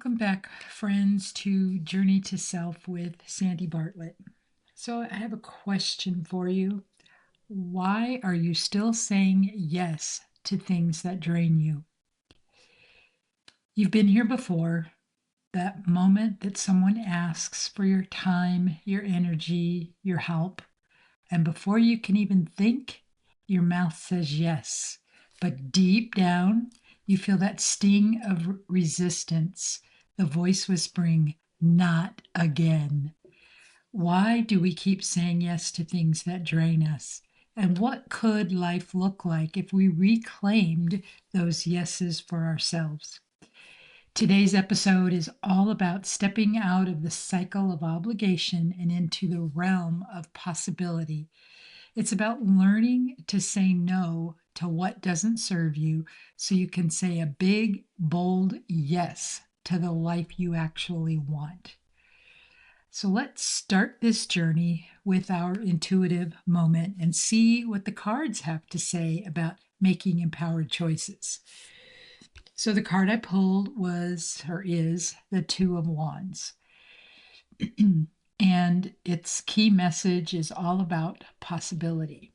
Welcome back, friends, to Journey to Self with Sandy Bartlett. So, I have a question for you. Why are you still saying yes to things that drain you? You've been here before. That moment that someone asks for your time, your energy, your help, and before you can even think, your mouth says yes. But deep down, you feel that sting of resistance, the voice whispering, not again. Why do we keep saying yes to things that drain us? And what could life look like if we reclaimed those yeses for ourselves? Today's episode is all about stepping out of the cycle of obligation and into the realm of possibility. It's about learning to say no to what doesn't serve you so you can say a big, bold yes to the life you actually want. So let's start this journey with our intuitive moment and see what the cards have to say about making empowered choices. So the card I pulled was or is the Two of Wands. And its key message is all about possibility.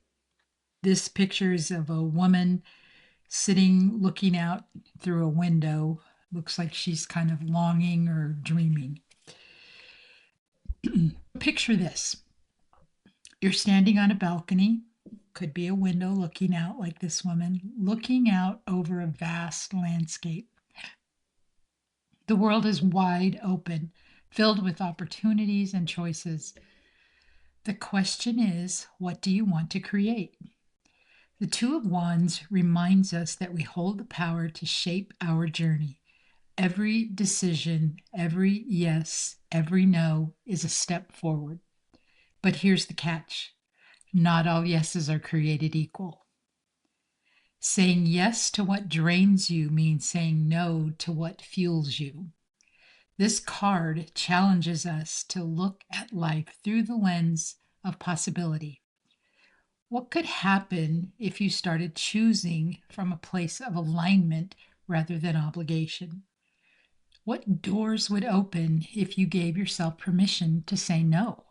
This picture is of a woman sitting looking out through a window. Looks like she's kind of longing or dreaming. Picture this. You're standing on a balcony, could be a window looking out like this woman, looking out over a vast landscape. The world is wide open, filled with opportunities and choices. The question is, what do you want to create? The Two of Wands reminds us that we hold the power to shape our journey. Every decision, every yes, every no is a step forward. But here's the catch. Not all yeses are created equal. Saying yes to what drains you means saying no to what fuels you. This card challenges us to look at life through the lens of possibility. What could happen if you started choosing from a place of alignment rather than obligation? What doors would open if you gave yourself permission to say no?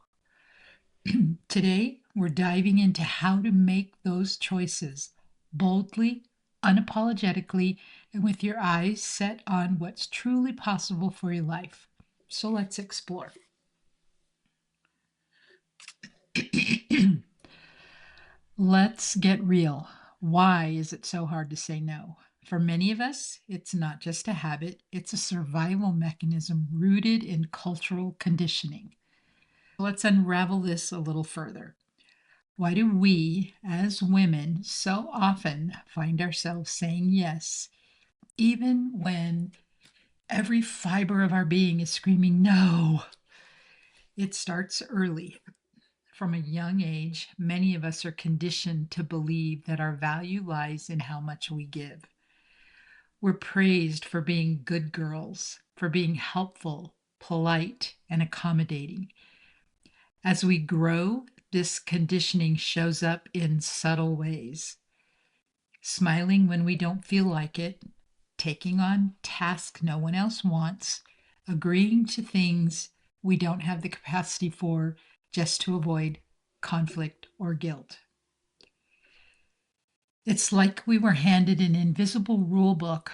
Today, we're diving into how to make those choices boldly, unapologetically, and with your eyes set on what's truly possible for your life. So let's explore. Let's get real. Why is it so hard to say no? For many of us, it's not just a habit, it's a survival mechanism rooted in cultural conditioning. Let's unravel this a little further. Why do we, as women, so often find ourselves saying yes, even when every fiber of our being is screaming no? It starts early. From a young age, many of us are conditioned to believe that our value lies in how much we give. We're praised for being good girls, for being helpful, polite, and accommodating. As we grow, this conditioning shows up in subtle ways. Smiling when we don't feel like it, taking on tasks no one else wants, agreeing to things we don't have the capacity for just to avoid conflict or guilt. It's like we were handed an invisible rule book.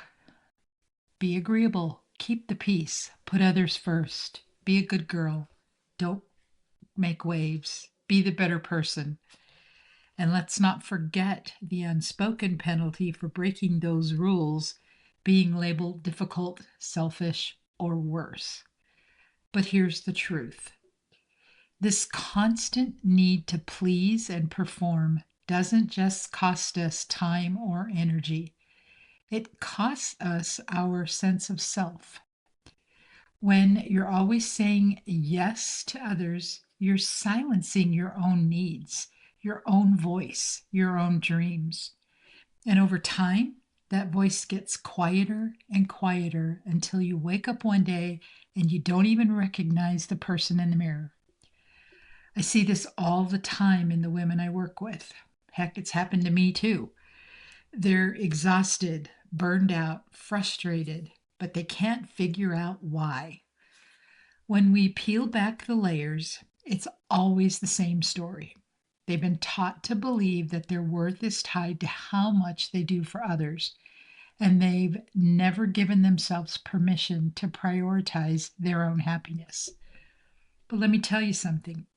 Be agreeable, keep the peace, put others first, be a good girl, don't make waves, be the better person. And let's not forget the unspoken penalty for breaking those rules, being labeled difficult, selfish, or worse. But here's the truth. This constant need to please and perform doesn't just cost us time or energy. It costs us our sense of self. When you're always saying yes to others, you're silencing your own needs, your own voice, your own dreams. And over time, that voice gets quieter and quieter until you wake up one day and you don't even recognize the person in the mirror. I see this all the time in the women I work with. Heck, it's happened to me too. They're exhausted, burned out, frustrated, but they can't figure out why. When we peel back the layers, it's always the same story. They've been taught to believe that their worth is tied to how much they do for others, and they've never given themselves permission to prioritize their own happiness. But let me tell you something,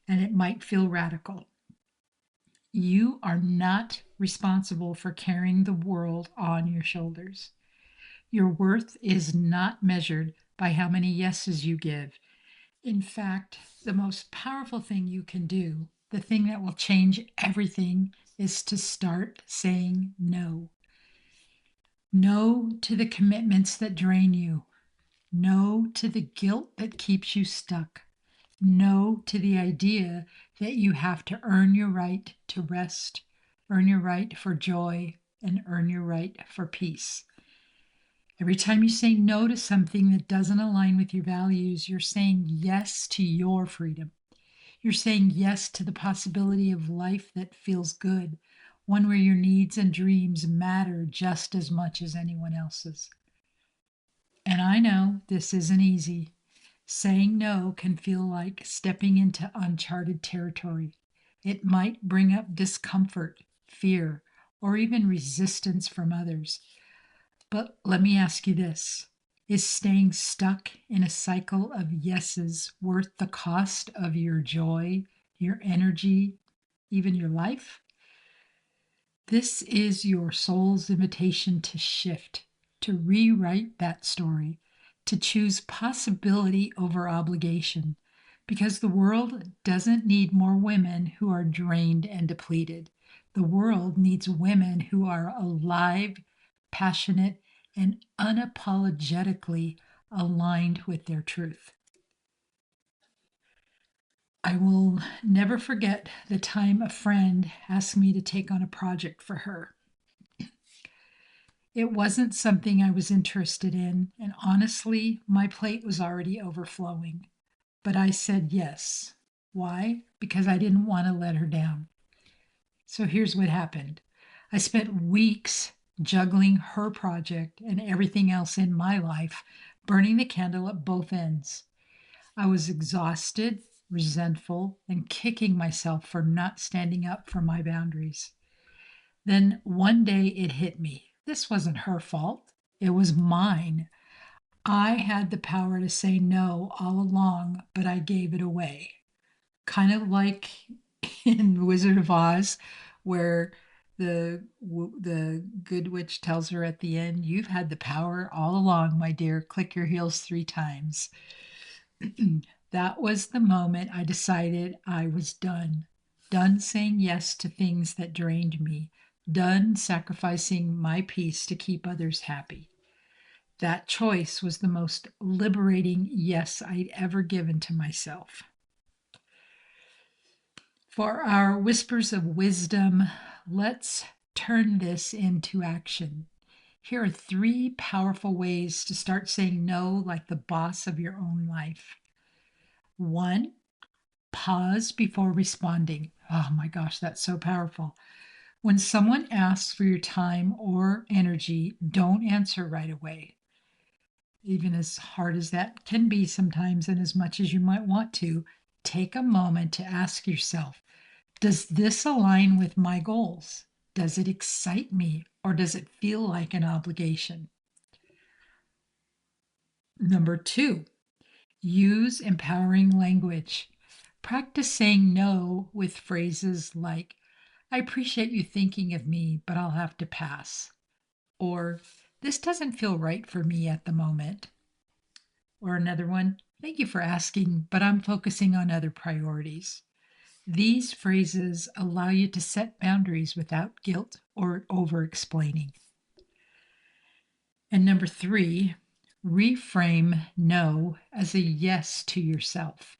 and it might feel radical. You are not responsible for carrying the world on your shoulders. Your worth is not measured by how many yeses you give. In fact, the most powerful thing you can do, the thing that will change everything, is to start saying no. No to the commitments that drain you. No to the guilt that keeps you stuck. No to the idea that you have to earn your right to rest, earn your right for joy, and earn your right for peace. Every time you say no to something that doesn't align with your values, you're saying yes to your freedom. You're saying yes to the possibility of life that feels good, one where your needs and dreams matter just as much as anyone else's. And I know this isn't easy. Saying no can feel like stepping into uncharted territory. It might bring up discomfort, fear, or even resistance from others. But let me ask you this. Is staying stuck in a cycle of yeses worth the cost of your joy, your energy, even your life? This is your soul's invitation to shift, to rewrite that story, to choose possibility over obligation, because the world doesn't need more women who are drained and depleted. The world needs women who are alive, passionate, and unapologetically aligned with their truth. I will never forget the time a friend asked me to take on a project for her. It wasn't something I was interested in, and honestly, my plate was already overflowing. But I said yes. Why? Because I didn't want to let her down. So here's what happened. I spent weeks juggling her project and everything else in my life, burning the candle at both ends. I was exhausted, resentful, and kicking myself for not standing up for my boundaries. Then one day it hit me. This wasn't her fault, it was mine. I had the power to say no all along, but I gave it away. Kind of like in Wizard of Oz, where the good witch tells her at the end, "You've had the power all along, my dear. Click your heels 3 times." That was the moment I decided I was done. Done saying yes to things that drained me. Done sacrificing my peace to keep others happy. That choice was the most liberating yes I'd ever given to myself. For our whispers of wisdom, let's turn this into action. Here are 3 powerful ways to start saying no like the boss of your own life. 1, pause before responding. Oh my gosh, that's so powerful. When someone asks for your time or energy, don't answer right away. Even as hard as that can be sometimes, and as much as you might want to, take a moment to ask yourself, does this align with my goals? Does it excite me, or does it feel like an obligation? Number 2, use empowering language. Practice saying no with phrases like, "I appreciate you thinking of me, but I'll have to pass." Or, "This doesn't feel right for me at the moment." Or another one, "Thank you for asking, but I'm focusing on other priorities." These phrases allow you to set boundaries without guilt or over explaining. And number 3, reframe no as a yes to yourself.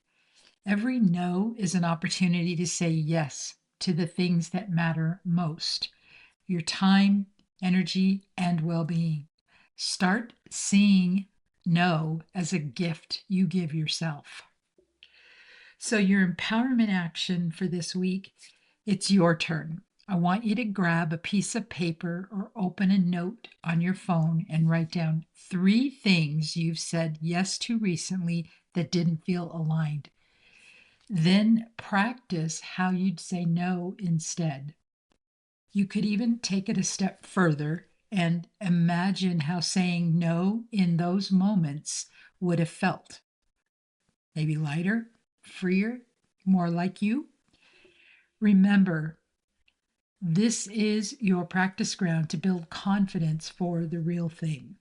Every no is an opportunity to say yes to the things that matter most: your time, energy, and well being. Start seeing no as a gift you give yourself. So, your empowerment action for this week, it's your turn. I want you to grab a piece of paper or open a note on your phone and write down 3 things you've said yes to recently that didn't feel aligned. Then practice how you'd say no instead. You could even take it a step further and imagine how saying no in those moments would have felt. Maybe lighter, freer, more like you. Remember, this is your practice ground to build confidence for the real thing.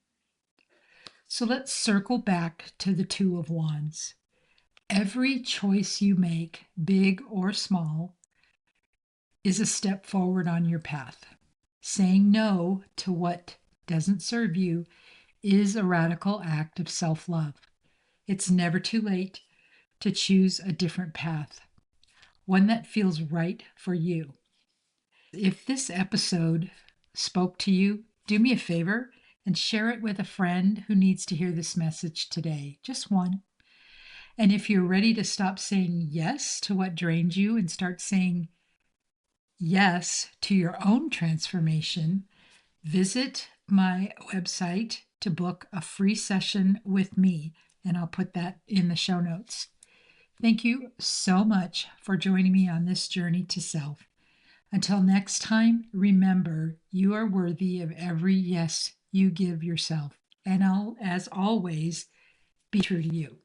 So let's circle back to the Two of Wands. Every choice you make, big or small, is a step forward on your path. Saying no to what doesn't serve you is a radical act of self love. It's never too late to choose a different path, one that feels right for you. If this episode spoke to you, do me a favor and share it with a friend who needs to hear this message today. Just one. And if you're ready to stop saying yes to what drains you and start saying yes to your own transformation, visit my website to book a free session with me, and I'll put that in the show notes. Thank you so much for joining me on this journey to self. Until next time, remember you are worthy of every yes you give yourself. And I'll, as always, be true to you.